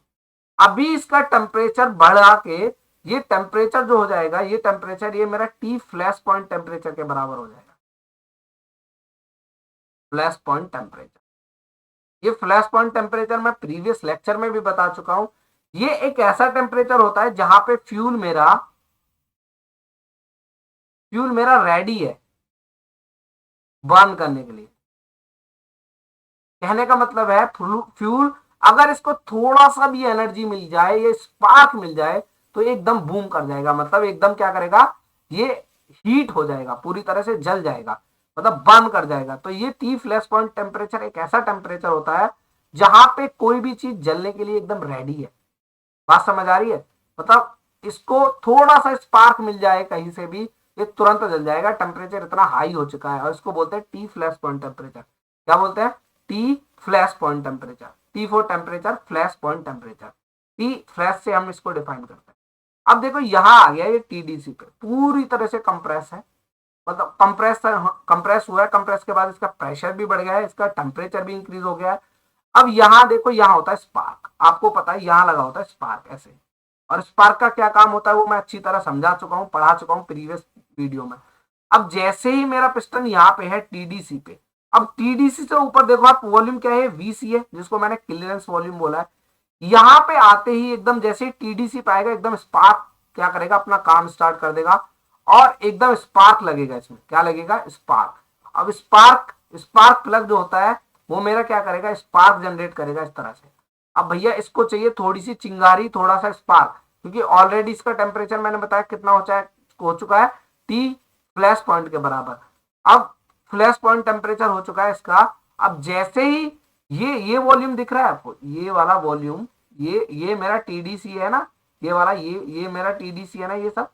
अभी इसका टेम्परेचर बढ़ा के ये टेम्परेचर जो हो जाएगा, ये टेम्परेचर ये मेरा टी फ्लैश पॉइंट टेम्परेचर के बराबर हो जाएगा। फ्लैश पॉइंट टेम्परेचर, ये फ्लैश पॉइंट टेम्परेचर मैं प्रीवियस लेक्चर में भी बता चुका हूं। ये एक ऐसा टेम्परेचर होता है जहां पे फ्यूल मेरा रेडी है बर्न करने के लिए। कहने का मतलब है फ्यूल अगर इसको थोड़ा सा भी एनर्जी मिल जाए, ये स्पार्क मिल जाए, तो एकदम बूम कर जाएगा। मतलब एकदम क्या करेगा, ये हीट हो जाएगा, पूरी तरह से जल जाएगा, मतलब बर्न कर जाएगा। तो ये टी फ्लैश पॉइंट टेम्परेचर एक ऐसा टेम्परेचर होता है जहां पे कोई भी चीज जलने के लिए एकदम रेडी है। बात समझ आ रही है। मतलब इसको थोड़ा सा स्पार्क मिल जाए कहीं से भी, ये तुरंत जल जाएगा, टेम्परेचर इतना हाई हो चुका है। और इसको बोलते हैं टी फ्लैश पॉइंट टेम्परेचर। क्या बोलते हैं, T flash point temperature. T for temperature, flash point temperature. T flash से हम इसको डिफाइन करते हैं। अब देखो यहां आ गया ये टीडीसी पे पूरी तरह से कंप्रेस है, मतलब कंप्रेस हुआ है। कंप्रेस के बाद इसका प्रेशर भी बढ़ गया है, इसका टेम्परेचर भी इंक्रीज हो गया है। अब यहां देखो, यहां होता है स्पार्क, आपको पता है यहां लगा होता है स्पार्क ऐसे। और स्पार्क का क्या काम होता है वो मैं अच्छी तरह समझा चुका हूं, पढ़ा चुका हूं प्रीवियस वीडियो में। अब जैसे ही मेरा पिस्टन यहाँ पे है टीडीसी पे, अब टीडीसी से ऊपर देखो आप, वॉल्यूम क्या है, वीसी है, जिसको मैंने क्लियरेंस वॉल्यूम बोला है। यहां पे आते ही एकदम जैसे ही टीडीसी पे आएगा, एकदम स्पार्क क्या करेगा, अपना काम स्टार्ट कर देगा और एकदम स्पार्क लगेगा। इसमें क्या लगेगा, स्पार्क। अब स्पार्क प्लग जो होता है वो मेरा क्या करेगा, स्पार्क जनरेट करेगा इस तरह से। अब भैया इसको चाहिए थोड़ी सी चिंगारी, थोड़ा सा स्पार्क, क्योंकि ऑलरेडी इसका टेम्परेचर मैंने बताया कितना हो चुका है, टी फ्लैश पॉइंट के बराबर। अब फ्लैश पॉइंट टेम्परेचर हो चुका है इसका। अब जैसे ही ये वॉल्यूम दिख रहा है आपको, ये वाला वॉल्यूम, ये मेरा टीडीसी है ना, ये वाला ये मेरा टीडीसी है ना, ये सब।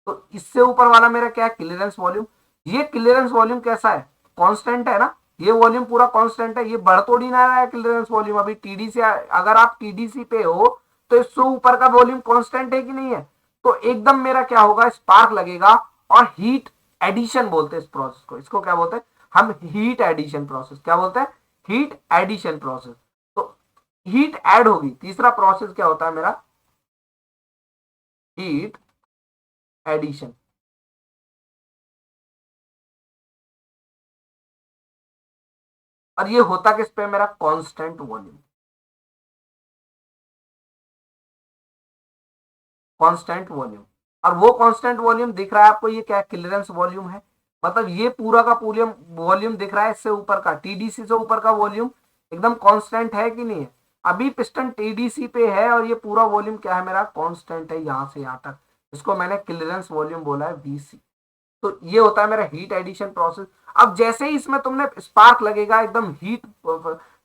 तो इससे ऊपर वाला मेरा क्या है, क्लियरेंस वॉल्यूम। ये क्लियरेंस वॉल्यूम कैसा है, कांस्टेंट है ना, ये वॉल्यूम पूरा कांस्टेंट है, ये बढ़ तो नहीं रहा है क्लियरेंस वॉल्यूम। अभी टीडीसी, अगर आप टीडीसी पे हो तो इससे ऊपर का वॉल्यूम कांस्टेंट है कि नहीं है, तो एकदम मेरा क्या होगा, स्पार्क लगेगा। और हीट एडिशन बोलते हैं इस प्रोसेस को, इसको क्या बोलते हैं हम, हीट एडिशन प्रोसेस। क्या बोलते हैं, हीट एडिशन प्रोसेस। तो हीट ऐड होगी, तीसरा प्रोसेस क्या होता है मेरा, हीट एडिशन। और ये होता किस पे, मेरा कांस्टेंट वॉल्यूम, कांस्टेंट वॉल्यूम। और वो कांस्टेंट वॉल्यूम दिख रहा है आपको, ये क्या क्लियरेंस वॉल्यूम है, मतलब ये पूरा का पूरा वॉल्यूम दिख रहा है, इससे ऊपर का टीडीसी से ऊपर का वॉल्यूम एकदम कांस्टेंट है कि नहीं है। अभी पिस्टन टीडीसी पे है और ये पूरा वॉल्यूम क्या है मेरा, कांस्टेंट है यहां से यहां तक, इसको मैंने क्लियरेंस वॉल्यूम बोला है वीसी। तो ये होता है मेरा हीट एडिशन प्रोसेस। अब जैसे ही इसमें तुमने स्पार्क लगेगा, एकदम हीट,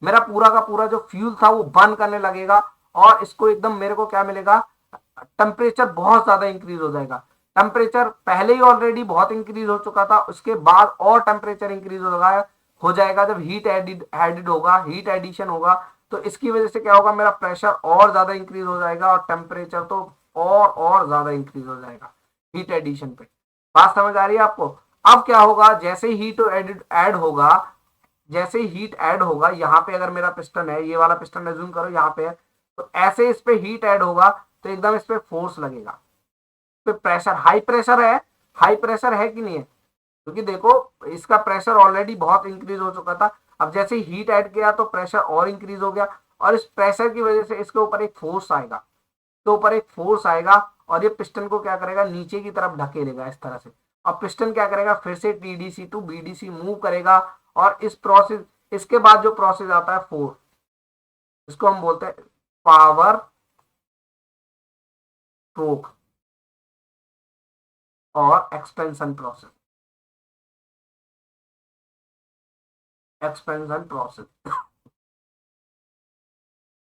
मेरा पूरा का पूरा जो फ्यूल था वो बर्न करने लगेगा, और इसको एकदम मेरे को क्या मिलेगा, टेम्परेचर बहुत ज्यादा इंक्रीज हो जाएगा। टेम्परेचर पहले ही ऑलरेडी बहुत इंक्रीज हो चुका था, उसके बाद और टेम्परेचर इंक्रीज हो जाएगा जब हीट एडिड होगा, हीट एडिशन होगा। तो इसकी वजह से क्या होगा, मेरा प्रेशर और ज्यादा इंक्रीज हो जाएगा और टेम्परेचर तो और ज्यादा इंक्रीज हो जाएगा हीट एडिशन पे। बात समझ आ रही है आपको। अब क्या होगा, जैसे ही हीट ऐड होगा, जैसे ही हीट ऐड होगा, यहाँ पे अगर मेरा पिस्टन है, ये वाला पिस्टन एज्यूम करो यहाँ पे है, तो ऐसे इस पे हीट ऐड होगा तो एकदम इस पे फोर्स लगेगा, पे प्रेशर, हाई प्रेशर है, हाई प्रेशर है कि नहीं है, क्योंकि देखो इसका प्रेशर ऑलरेडी बहुत इंक्रीज हो चुका था। अब जैसे हीट ऐड किया तो प्रेशर और इंक्रीज हो गया, और इस प्रेशर की वजह से इसके ऊपर एक फोर्स आएगा, के ऊपर एक फोर्स आएगा, और ये पिस्टन को क्या करेगा, नीचे की तरफ ढकेलेगा इस तरह से। और पिस्टन क्या करेगा, फिर से टीडीसी टू बीडीसी मूव करेगा, और इस प्रोसेस, इसके बाद जो प्रोसेस आता है फोर्स, इसको हम बोलते हैं पावर स्ट्रोक और एक्सपेंशन प्रोसेस, एक्सपेंशन प्रोसेस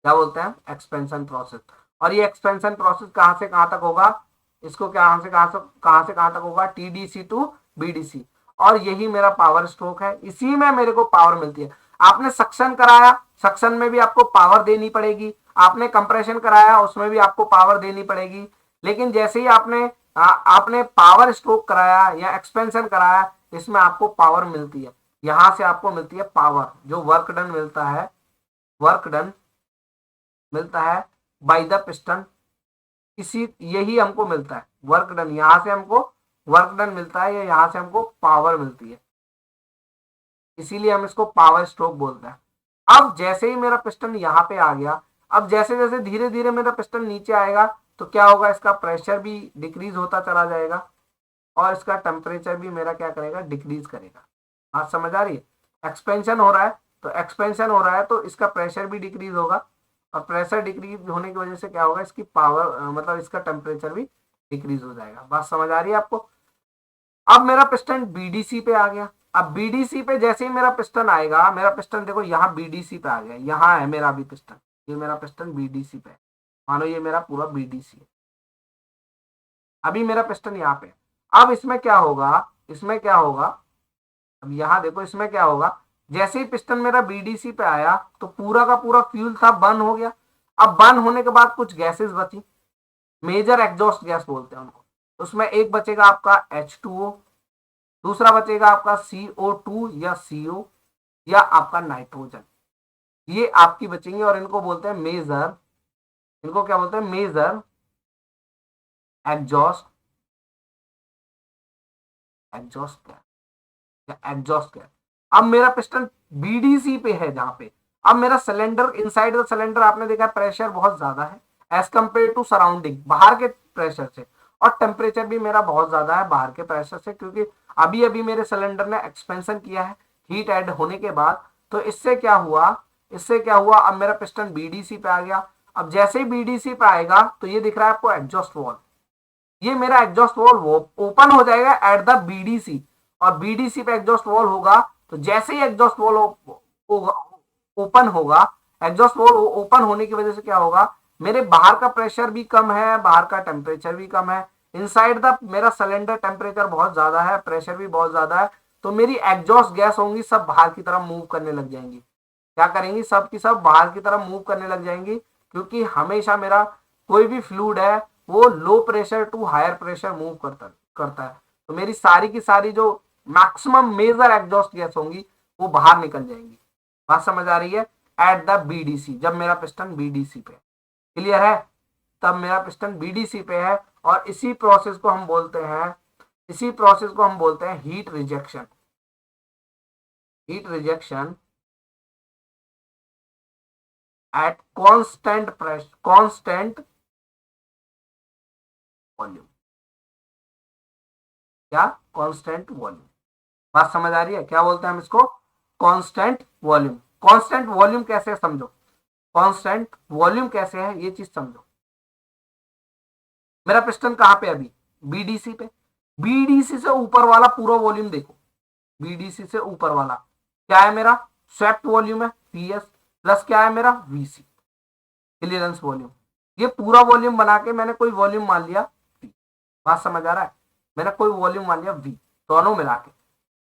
क्या बोलते हैं, एक्सपेंशन प्रोसेस। और ये एक्सपेंशन प्रोसेस कहां से कहां तक होगा, इसको कहां से कहां तक होगा, टीडीसी टू बीडीसी। और यही मेरा पावर स्ट्रोक है, इसी में मेरे को पावर मिलती है। आपने सक्शन कराया, सक्शन में भी आपको पावर देनी पड़ेगी, आपने कंप्रेशन कराया उसमें भी आपको पावर देनी पड़ेगी। लेकिन जैसे ही आपने पावर स्ट्रोक कराया या एक्सपेंशन कराया, इसमें आपको पावर मिलती है, यहां से आपको मिलती है पावर, जो वर्क डन मिलता है, वर्क डन मिलता है बाय द पिस्टन, इसी यही हमको मिलता है वर्क डन, यहां से हमको वर्क डन मिलता है या यहां से हमको पावर मिलती है, इसीलिए हम इसको पावर स्ट्रोक बोलते हैं। अब जैसे ही मेरा पिस्टन यहाँ पे आ गया, अब जैसे जैसे धीरे धीरे मेरा पिस्टन नीचे आएगा तो क्या होगा, इसका प्रेशर भी डिक्रीज होता चला जाएगा, और इसका टेम्परेचर भी मेरा क्या करेगा, डिक्रीज करेगा। बात समझ आ रही है। एक्सपेंशन हो रहा है, तो एक्सपेंशन हो रहा है तो इसका प्रेशर भी डिक्रीज होगा, और प्रेशर डिक्रीज होने की वजह से क्या होगा, इसकी पावर मतलब इसका टेम्परेचर भी डिक्रीज हो जाएगा। बात समझ आ रही है आपको। अब मेरा पिस्टन बीडीसी पे आ गया। अब बीडीसी पे जैसे ही मेरा पिस्टन आएगा, मेरा पिस्टन देखो यहाँ बीडीसी पे आ गया, यहाँ है मेरा अभी पिस्टन, ये मेरा पिस्टन बीडीसी पे है, मानो ये मेरा पूरा बीडीसी है, अभी मेरा पिस्टन यहाँ पे। अब इसमें क्या होगा, इसमें क्या होगा, अब यहाँ देखो इसमें क्या होगा, जैसे ही पिस्टन मेरा बीडीसी पे आया तो पूरा का पूरा फ्यूल था बर्न हो गया। अब बर्न होने के बाद कुछ गैसेस बची, मेजर एग्जॉस्ट गैस बोलते हैं उनको। उसमें एक बचेगा आपका H2O, दूसरा बचेगा आपका CO2 या CO, या आपका नाइट्रोजन, ये आपकी बचेंगी, और इनको बोलते हैं मेजर, इनको क्या बोलते हैं, मेजर एग्जॉस्ट, एग्जॉस्ट या एग्जॉस्ट गैस। अब मेरा पिस्टन बीडीसी पे है जहां पे, अब मेरा सिलेंडर, इनसाइड द सिलेंडर आपने देखा प्रेशर बहुत ज्यादा है एज कंपेयर टू सराउंडिंग, बाहर के प्रेशर से, और टेम्परेचर भी मेरा बहुत ज्यादा है बाहर के प्रेशर से, क्योंकि अभी अभी मेरे सिलेंडर ने एक्सपेंशन किया है हीट ऐड होने के बाद। तो इससे क्या हुआ, इससे क्या हुआ, अब मेरा पिस्टन बीडीसी पे आ गया। अब जैसे ही बीडीसी पे आएगा तो ये दिख रहा है आपको एग्जॉस्ट वॉल, ये मेरा एग्जॉस्ट वॉल ओपन हो जाएगा एट द बीडीसी, और बीडीसी पे एग्जॉस्ट वॉल होगा। तो जैसे ही एग्जॉस्ट वॉल ओपन होगा, एग्जॉस्ट वॉल ओपन होने की वजह से क्या होगा, मेरे बाहर का प्रेशर भी कम है, बाहर का टेम्परेचर भी कम है, इनसाइड द मेरा सिलेंडर टेम्परेचर बहुत ज्यादा है, प्रेशर भी बहुत ज्यादा है। तो मेरी एग्जॉस्ट गैस होंगी सब बाहर की तरफ मूव करने लग जाएंगी, क्या करेंगी, सब की सब बाहर की तरफ मूव करने लग जाएंगी, क्योंकि हमेशा मेरा कोई भी फ्लूइड है वो low pressure to higher pressure move करता है। तो मेरी सारी की सारी जो मैक्सिमम मेजर एग्जॉस्ट गैस होंगी वो बाहर निकल जाएंगी। बात समझ आ रही है? एट द बीडीसी, जब मेरा पिस्टन बीडीसी पे, क्लियर है, तब मेरा पिस्टन बीडीसी पे है। और इसी प्रोसेस को हम बोलते हैं, इसी प्रोसेस को हम बोलते हैं heat rejection. Heat rejection at constant pressure, constant volume. क्या? Constant volume. बात समझ आ रही है? क्या बोलते हैं हम इसको? Constant volume. कांस्टेंट वॉल्यूम कैसे है समझो, कांस्टेंट वॉल्यूम कैसे है ये चीज समझो। मेरा पिस्टन कहां पे अभी? बीडीसी पे। बीडीसी से ऊपर वाला पूरा वॉल्यूम देखो, बीडीसी से ऊपर वाला क्या है मेरा? स्वेप्ट वॉल्यूम है पीएस, प्लस क्या है मेरा? VC, clearance volume. ये पूरा वॉल्यूम बना के मैंने कोई वॉल्यूम मान लिया V। बात समझ आ रहा है? मैंने कोई वॉल्यूम मान लिया V, दोनों मिला के।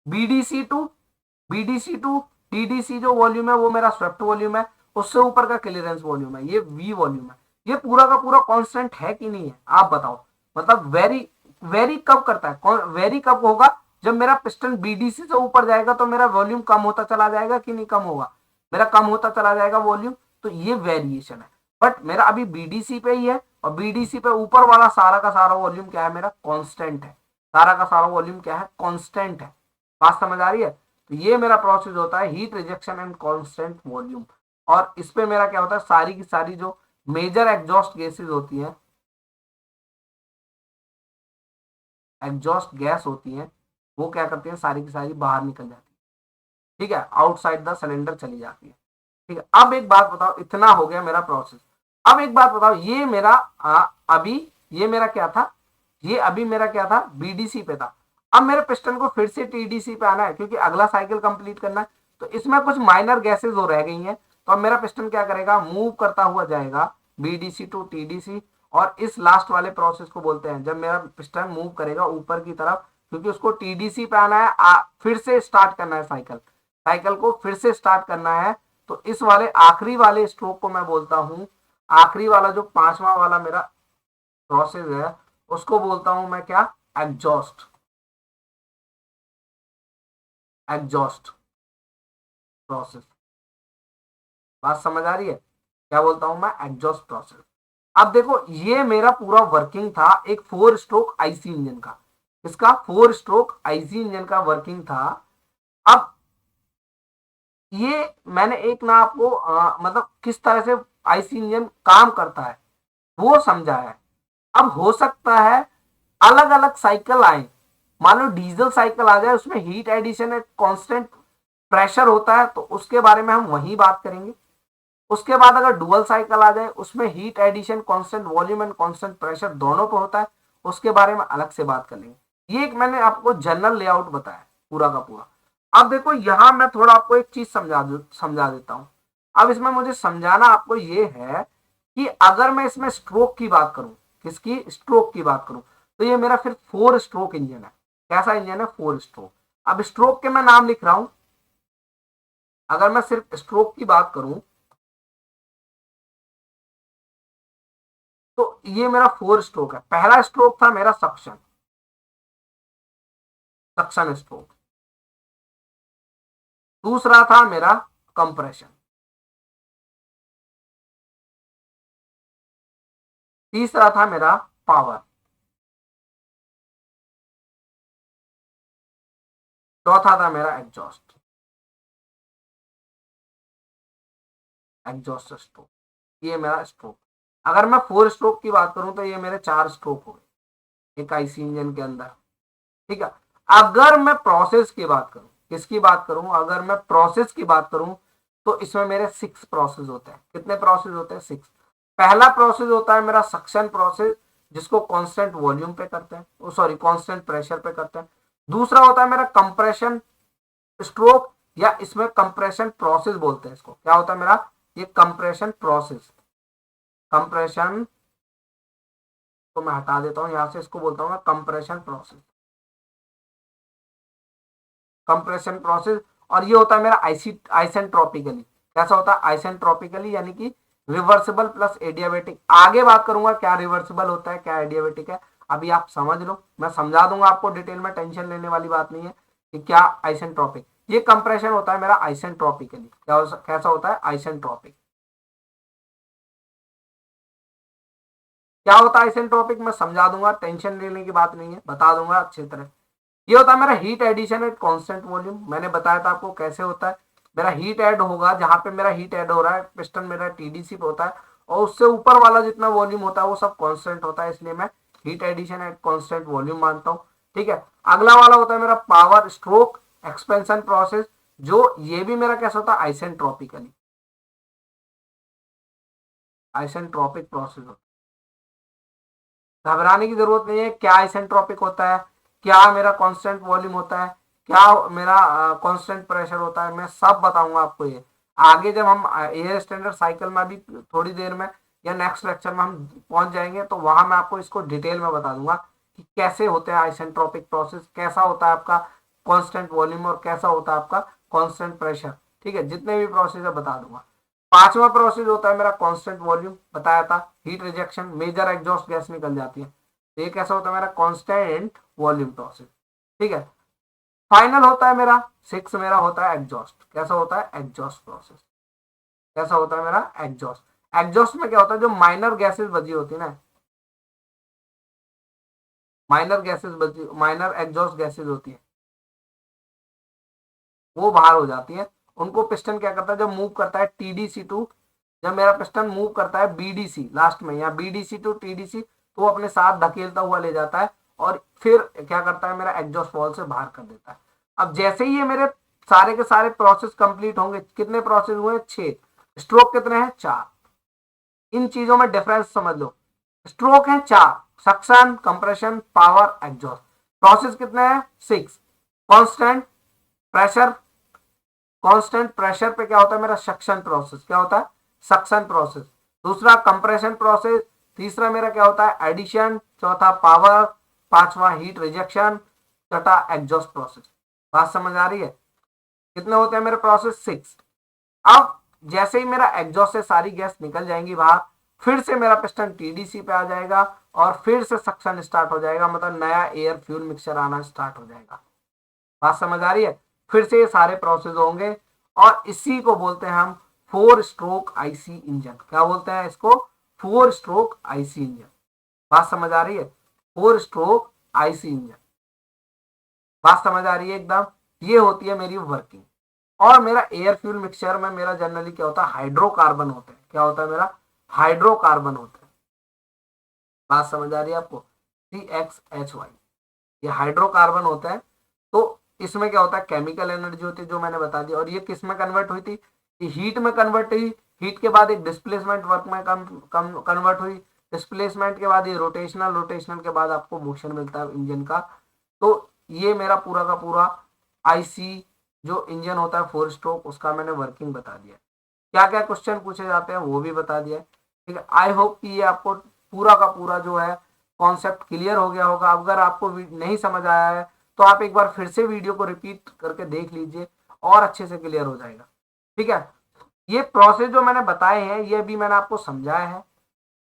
बीडीसी टू टीडीसी जो वॉल्यूम है वो मेरा स्वेप्ट वॉल्यूम है, उससे ऊपर का क्लियरेंस वॉल्यूम है, ये V वॉल्यूम है। ये पूरा का पूरा कांस्टेंट है कि नहीं है आप बताओ? मतलब वेरी वेरी कब करता है? वेरी कब होगा? जब मेरा पिस्टन बीडीसी से ऊपर जाएगा तो मेरा वॉल्यूम कम होता चला जाएगा कि नहीं कम होगा? मेरा कम होता चला जाएगा वॉल्यूम, तो ये वेरिएशन है। बट मेरा अभी बीडीसी पे ही है, और बीडीसी पे ऊपर वाला सारा का सारा वॉल्यूम क्या है मेरा? कांस्टेंट है। सारा का सारा वॉल्यूम क्या है? कांस्टेंट है। बात समझ आ रही है? तो ये मेरा प्रोसेस होता है heat rejection and constant volume. और इस पे मेरा क्या होता है, सारी की सारी जो मेजर एग्जॉस्ट गैसेज होती हैं, एग्जॉस्ट गैस होती हैं, वो क्या करती है, सारी की सारी बाहर निकल जाती है। ठीक है, आउटसाइड द सिलेंडर चली जाती है। ठीक है, अब एक बात बताओ, इतना हो गया मेरा प्रोसेस। अब एक बात बताओ, ये मेरा अभी ये मेरा क्या था? ये अभी मेरा क्या था? बीडीसी पे था। अब मेरे पिस्टन को फिर से टीडीसी पे आना है, क्योंकि अगला साइकिल कंप्लीट करना है। तो इसमें कुछ माइनर गैसेज हो रह गई हैं, तो अब मेरा पिस्टन क्या करेगा? मूव करता हुआ जाएगा बीडीसी टू टीडीसी। और इस लास्ट वाले प्रोसेस को बोलते हैं, जब मेरा पिस्टन मूव करेगा ऊपर की तरफ, क्योंकि उसको टीडीसी पे आना है, फिर से स्टार्ट करना है साइकिल, साइकिल को फिर से स्टार्ट करना है। तो इस वाले आखिरी वाले स्ट्रोक को मैं बोलता हूं, आखिरी वाला जो पांचवा वाला मेरा प्रोसेस है, उसको बोलता हूं मैं क्या? एग्जॉस्ट। Exhaust process. बात समझ आ रही है? क्या बोलता हूं मैं? Exhaust process. अब देखो, ये मेरा पूरा वर्किंग था एक 4 स्ट्रोक आईसी इंजन का। इसका 4 स्ट्रोक आईसी इंजन का वर्किंग था। अब ये मैंने एक ना आपको मतलब किस तरह से आईसी इंजन काम करता है वो समझा है। अब हो सकता है अलग अलग साइकिल आए, मान लो डीजल साइकिल आ जाए, उसमें हीट एडिशन एक कांस्टेंट प्रेशर होता है, तो उसके बारे में हम वही बात करेंगे। उसके बाद अगर डुअल साइकिल आ जाए, उसमें heat addition constant volume and constant pressure दोनों पे होता है, उसके बारे में अलग से बात कर लेंगे। ये एक मैंने आपको जनरल लेआउट बताया पूरा का पूरा। अब देखो, यहां मैं थोड़ा आपको एक चीज समझा देता हूं। अब इसमें मुझे समझाना आपको ये है कि अगर मैं इसमें स्ट्रोक की बात करूं, किसकी? स्ट्रोक की बात करूं, तो ये मेरा फिर 4 स्ट्रोक इंजन है। कैसा इंजन है? 4 स्ट्रोक। अब स्ट्रोक के मैं नाम लिख रहा हूं। अगर मैं सिर्फ स्ट्रोक की बात करूं, तो ये मेरा 4 स्ट्रोक है। पहला स्ट्रोक था मेरा सक्शन, सक्शन स्ट्रोक। दूसरा था मेरा कंप्रेशन। तीसरा था मेरा पावर। चौथा था मेरा एग्जॉस्ट, एग्जॉस्ट स्ट्रोक। ये मेरा स्ट्रोक। अगर मैं 4 स्ट्रोक की बात करूं तो ये मेरे 4 स्ट्रोक हो गए एक आईसी इंजन के अंदर। ठीक है, अगर मैं प्रोसेस की बात करूं, किसकी बात करूं? अगर मैं प्रोसेस की बात करूं, तो इसमें मेरे 6 प्रोसेस होते हैं। कितने प्रोसेस होते हैं? 6। पहला प्रोसेस होता है मेरा सक्शन प्रोसेस, जिसको कांस्टेंट वॉल्यूम पे करते हैं, सॉरी कांस्टेंट प्रेशर पे करते हैं। दूसरा होता है मेरा कंप्रेशन स्ट्रोक, या इसमें कंप्रेशन प्रोसेस बोलते हैं इसको। क्या होता है मेरा? ये कंप्रेशन प्रोसेस। कंप्रेशन तो मैं हटा देता हूं यहां से, इसको बोलता हूं मैं कंप्रेशन प्रोसेस, कंप्रेशन प्रोसेस। और ये होता है मेरा आइसेंट्रोपिकली। कैसा होता है? आइसेंट्रोपिकली, यानी कि रिवर्सिबल प्लस एडियाबेटिक। आगे बात करूंगा क्या रिवर्सिबल होता है, क्या एडियाबेटिक है। अभी आप समझ लो, मैं समझा दूंगा आपको डिटेल में, टेंशन लेने वाली बात नहीं है कि क्या आइसेंट्रोपिक। ये कंप्रेशन होता है मेरा आइसेंट्रोपिकली। कैसा होता है? आइसेंट्रोपिक। क्या होता है आइसेंट्रोपिक? मैं समझा दूंगा, टेंशन लेने की बात नहीं है, बता दूंगा अच्छी तरह। ये होता है मेरा heat addition at constant volume. मैंने बताया था आपको कैसे होता है। मेरा हीट ऐड होगा, जहां पे मेरा हीट ऐड हो रहा है, पिस्टन मेरा टीडीसी पे होता है, और उससे ऊपर वाला जितना वॉल्यूम होता है वो सब कांस्टेंट होता है, इसलिए मैं heat addition at constant volume मानता हूँ। ठीक है। अगला वाला होता है मेरा पावर स्ट्रोक एक्सपेंशन प्रोसेस, जो ये भी मेरा कैसा होता है? आइसेंट्रोपिकली, आइसेंट्रोपिक प्रोसेस होता है। घबराने की जरूरत नहीं है। क्या आइसेंट्रोपिक होता है, क्या मेरा कांस्टेंट वॉल्यूम होता है, क्या मेरा कांस्टेंट प्रेशर होता है, मैं सब बताऊंगा आपको ये आगे, जब हम एयर स्टैंडर्ड साइकिल में अभी थोड़ी देर में या नेक्स्ट लेक्चर में हम पहुंच जाएंगे, तो वहां मैं आपको इसको डिटेल में बता दूंगा कि कैसे होते हैं आइसेंट्रोपिक प्रोसेस, कैसा होता है आपका कांस्टेंट वॉल्यूम और कैसा होता है आपका कांस्टेंट प्रेशर। ठीक है, जितने भी प्रोसेस है बता दूंगा। पांचवा प्रोसेस होता है मेरा कांस्टेंट वॉल्यूम, बताया था, heat rejection, major exhaust gas निकल जाती है, तो ये कैसा होता है मेरा कांस्टेंट वॉल्यूम प्रोसेस। ठीक है। फाइनल होता है मेरा सिक्स, मेरा होता है एग्जॉस्ट। कैसा होता है? Exhaust process. कैसा होता है मेरा? एग्जॉस्ट। एग्जॉस्ट में क्या होता है? जो माइनर गैसेस बची होती है ना, माइनर एग्जॉस्ट गैसेस होती है, वो बाहर हो जाती है। उनको पिस्टन क्या करता है? जब मूव करता है टीडीसी टू, जब मेरा पिस्टन मूव करता है बीडीसी लास्ट में, या बीडीसी टू टीडीसी, तो वो अपने साथ धकेलता हुआ ले जाता है और फिर क्या करता है? मेरा एग्जॉस्ट वॉल से बाहर कर देता है। अब जैसे ही ये मेरे सारे के सारे प्रोसेस कंप्लीट होंगे, कितने प्रोसेस हुए? 6। स्ट्रोक कितने हैं? 4। इन चीजों में डिफरेंस समझ लो। स्ट्रोक है 4, suction, compression, power, exhaust. Process कितने हैं? 6। कांस्टेंट प्रेशर, कांस्टेंट प्रेशर पे क्या होता है? मेरा सक्शन प्रोसेस। क्या होता है? Suction process. दूसरा कंप्रेशन प्रोसेस। तीसरा मेरा क्या होता है? एडिशन। चौथा पावर। पांचवा हीट रिजेक्शन। छठा एग्जॉस्ट प्रोसेस। बात समझ आ रही है? कितने होते हैं मेरे प्रोसेस? 6। अब जैसे ही मेरा एग्जॉस्ट से सारी गैस निकल जाएंगी बाहर, फिर से मेरा पिस्टन टीडीसी पे आ जाएगा और फिर से सक्शन स्टार्ट हो जाएगा, मतलब नया एयर फ्यूल मिक्सचर आना स्टार्ट हो जाएगा। बात समझ आ रही है? फिर से ये सारे प्रोसेस होंगे और इसी को बोलते हैं हम 4 स्ट्रोक आईसी इंजन। क्या बोलते हैं इसको? 4 स्ट्रोक आईसी इंजन। बात समझ आ रही है? 4 स्ट्रोक आईसी इंजन। बात समझ आ रही है एकदम? ये होती है मेरी वर्किंग। और मेरा एयर फ्यूल मिक्सचर में मेरा जनरली क्या होता है? हाइड्रोकार्बन होते हैं। क्या होता है मेरा? हाइड्रोकार्बन होते हैं। बात समझ आ रही है आपको? CXHY, ये हाइड्रोकार्बन होता है। तो इसमें क्या होता है? केमिकल एनर्जी होती है, जो मैंने बता दिया। और ये किस में कन्वर्ट हुई थी? हीट में कन्वर्ट हुई। हीट के बाद एक डिस्प्लेसमेंट वर्क में कन्वर्ट हुई। डिस्प्लेसमेंट के बाद ये रोटेशनल, रोटेशनल के बाद आपको मोशन मिलता है इंजन का। तो ये मेरा पूरा का पूरा आईसी जो इंजन होता है 4 स्ट्रोक, उसका मैंने वर्किंग बता दिया। क्या क्या क्वेश्चन पूछे जाते हैं वो भी बता दिया। ठीक है। आई होप कि ये आपको पूरा का पूरा जो है कॉन्सेप्ट क्लियर हो गया होगा। अगर आपको नहीं समझ आया है तो आप एक बार फिर से वीडियो को रिपीट करके देख लीजिए और अच्छे से क्लियर हो जाएगा। ठीक है। ये प्रोसेस जो मैंने बताए हैं ये भी मैंने आपको समझाया है,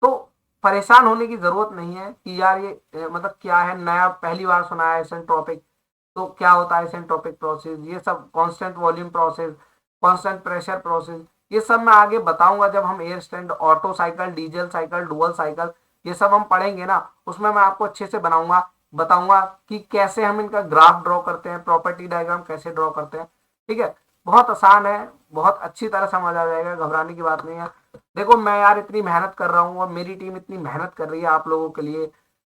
तो परेशान होने की जरूरत नहीं है कि यार ये मतलब क्या है, नया पहली बार सुना है आइसेंट्रोपिक। तो क्या होता है आइसेंट्रोपिक प्रोसेस? ये सब constant volume process, constant pressure process, ये सब मैं आगे बताऊंगा जब हम air stand, auto cycle, diesel cycle, dual cycle, ये सब हम पढ़ेंगे ना, उसमें मैं आपको अच्छे से बनाऊंगा, बताऊंगा कि कैसे हम इनका ग्राफ ड्रॉ करते हैं, प्रॉपर्टी डायग्राम कैसे ड्रॉ करते हैं। ठीक है। बहुत आसान है, बहुत अच्छी तरह समझ आ जाएगा, घबराने की बात नहीं है। देखो मैं यार इतनी मेहनत कर रहा हूँ और मेरी टीम इतनी मेहनत कर रही है आप लोगों के लिए,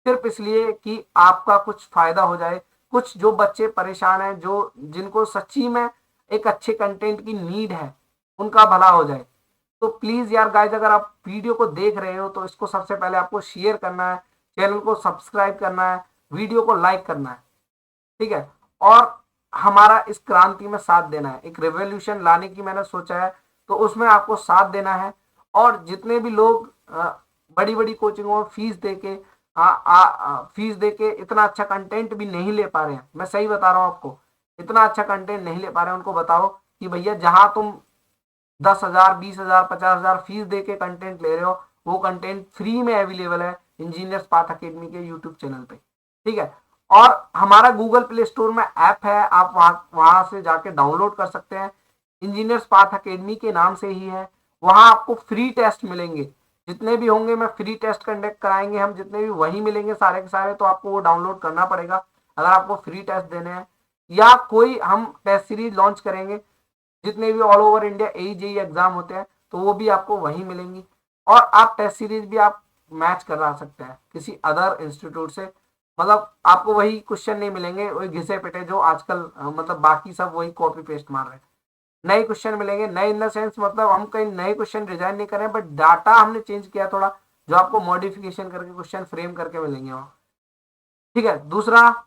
सिर्फ इसलिए कि आपका कुछ फायदा हो जाए। कुछ जो बच्चे परेशान हैं, जो जिनको सच्ची में एक अच्छे कंटेंट की नीड है, उनका भला हो जाए। तो प्लीज यार गाइज, अगर आप वीडियो को देख रहे हो तो इसको सबसे पहले आपको शेयर करना है, चैनल को सब्सक्राइब करना है, वीडियो को लाइक करना है। ठीक है। और हमारा इस क्रांति में साथ देना है, एक रेवोल्यूशन लाने की मैंने सोचा है, तो उसमें आपको साथ देना है। और जितने भी लोग बड़ी बड़ी कोचिंगों में फीस देके फीस देके इतना अच्छा कंटेंट भी नहीं ले पा रहे हैं, मैं सही बता रहा हूँ आपको, इतना अच्छा कंटेंट नहीं ले पा रहे हैं, उनको बताओ कि भैया जहां तुम 10,000, 20,000, 50,000 फीस दे के कंटेंट ले रहे हो, वो कंटेंट फ्री में अवेलेबल है इंजीनियर्स पाथ अकेडमी के यूट्यूब चैनल पे। ठीक है। और हमारा गूगल प्ले स्टोर में ऐप है, आप वहां से जाके डाउनलोड कर सकते हैं। इंजीनियर्स पाथ अकेडमी के नाम से ही है। वहां आपको फ्री टेस्ट मिलेंगे, जितने भी होंगे मैं फ्री टेस्ट कंडक्ट कराएंगे हम, जितने भी वही मिलेंगे सारे के सारे, तो आपको वो डाउनलोड करना पड़ेगा अगर आपको फ्री टेस्ट देने हैं। या कोई हम टेस्ट सीरीज लॉन्च करेंगे, जितने भी all over India AJE exam होते हैं तो वो भी आपको वहीं मिलेंगी। और आप टेस्ट सीरीज भी आप मैच करा सकते हैं किसी अदर इंस्टीट्यूट से, मतलब आपको वही क्वेश्चन नहीं मिलेंगे वही घिसे पिटे जो आजकल मतलब बाकी सब वही कॉपी पेस्ट मार रहे हैं। नए क्वेश्चन मिलेंगे, नए इन द सेंस मतलब हम कहीं नए क्वेश्चन डिजाइन नहीं कर रहे हैं, बट डाटा हमने चेंज किया थोड़ा, जो आपको मॉडिफिकेशन करके क्वेश्चन फ्रेम करके मिलेंगे वहां। ठीक है। दूसरा,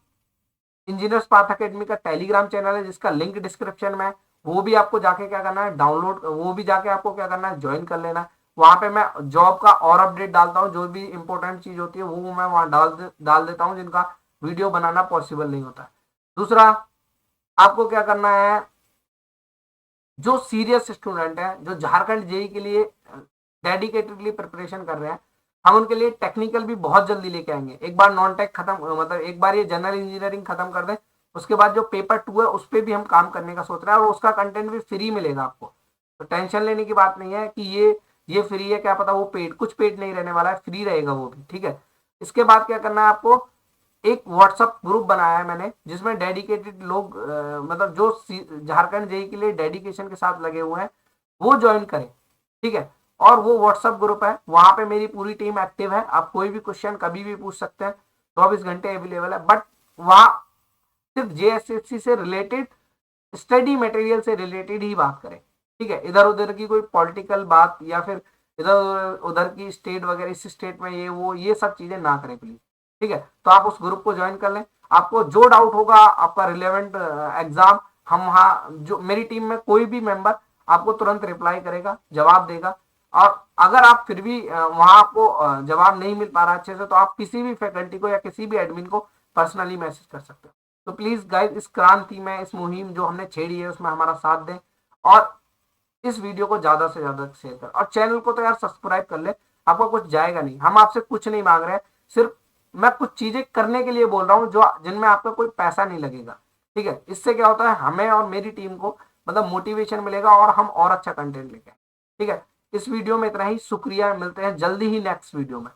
इंजीनियर्स पाथ अकेडमी का टेलीग्राम चैनल है जिसका लिंक डिस्क्रिप्शन में है। वो भी आपको जाके क्या करना है, डाउनलोड, वो भी जाके आपको क्या करना है, ज्वाइन कर लेना है। वहां पे मैं जॉब का और अपडेट डालता हूँ, जो भी इंपॉर्टेंट चीज होती है वो मैं वहां डाल देता हूँ, जिनका वीडियो बनाना पॉसिबल नहीं होता है। दूसरा, आपको क्या करना है, जो सीरियस स्टूडेंट है, जो झारखंड जेई के लिए डेडिकेटेडली प्रिपरेशन कर रहे हैं, हम उनके लिए टेक्निकल भी बहुत जल्दी लेके आएंगे। एक बार नॉन टेक खत्म, मतलब एक बार ये जनरल इंजीनियरिंग खत्म कर दें, उसके बाद जो पेपर 2 है उस पर भी हम काम करने का सोच रहे हैं, और उसका कंटेंट भी फ्री मिलेगा आपको। तो टेंशन लेने की बात नहीं है कि ये फ्री है, क्या पता वो पेड, कुछ पेड नहीं रहने वाला है, फ्री रहेगा वो भी। ठीक है। इसके बाद क्या करना है आपको, एक व्हाट्सअप ग्रुप बनाया है मैंने, जिसमें डेडिकेटेड लोग मतलब जो झारखंड जेई के लिए डेडिकेशन के साथ लगे हुए हैं वो ज्वाइन करें। ठीक है। और वो व्हाट्सअप ग्रुप है, वहां पे मेरी पूरी टीम एक्टिव है, आप कोई भी क्वेश्चन कभी भी पूछ सकते हैं, 24 घंटे अवेलेबल है। बट वहां सिर्फ JSSC से रिलेटेड, स्टडी मटेरियल से रिलेटेड ही बात करें। ठीक है। इधर उधर की कोई पॉलिटिकल बात या फिर इधर उधर की स्टेट वगैरह, इस स्टेट में ये वो ये सब चीजें ना करें प्लीज। ठीक है। तो आप उस ग्रुप को ज्वाइन कर लें। आपको जो डाउट होगा आपका रिलेवेंट एग्जाम, हम वहाँ जो मेरी टीम में कोई भी मेंबर आपको तुरंत रिप्लाई करेगा, जवाब देगा। और अगर आप फिर भी वहां आपको जवाब नहीं मिल पा रहा अच्छे से, तो आप किसी भी फैकल्टी को या किसी भी एडमिन को पर्सनली मैसेज कर सकते हो। तो प्लीज गाइज, इस क्रांति में, इस मुहिम जो हमने छेड़ी है उसमें हमारा साथ दें, और इस वीडियो को ज्यादा से ज्यादा शेयर कर, और चैनल को तो यार सब्सक्राइब कर ले। आपको कुछ जाएगा नहीं, हम आपसे कुछ नहीं मांग रहे हैं, सिर्फ मैं कुछ चीजें करने के लिए बोल रहा हूँ जो जिनमें आपका कोई पैसा नहीं लगेगा। ठीक है। इससे क्या होता है, हमें और मेरी टीम को मतलब मोटिवेशन मिलेगा और हम और अच्छा कंटेंट लेके आए। ठीक है। इस वीडियो में इतना ही, शुक्रिया, मिलते हैं जल्दी ही नेक्स्ट वीडियो में।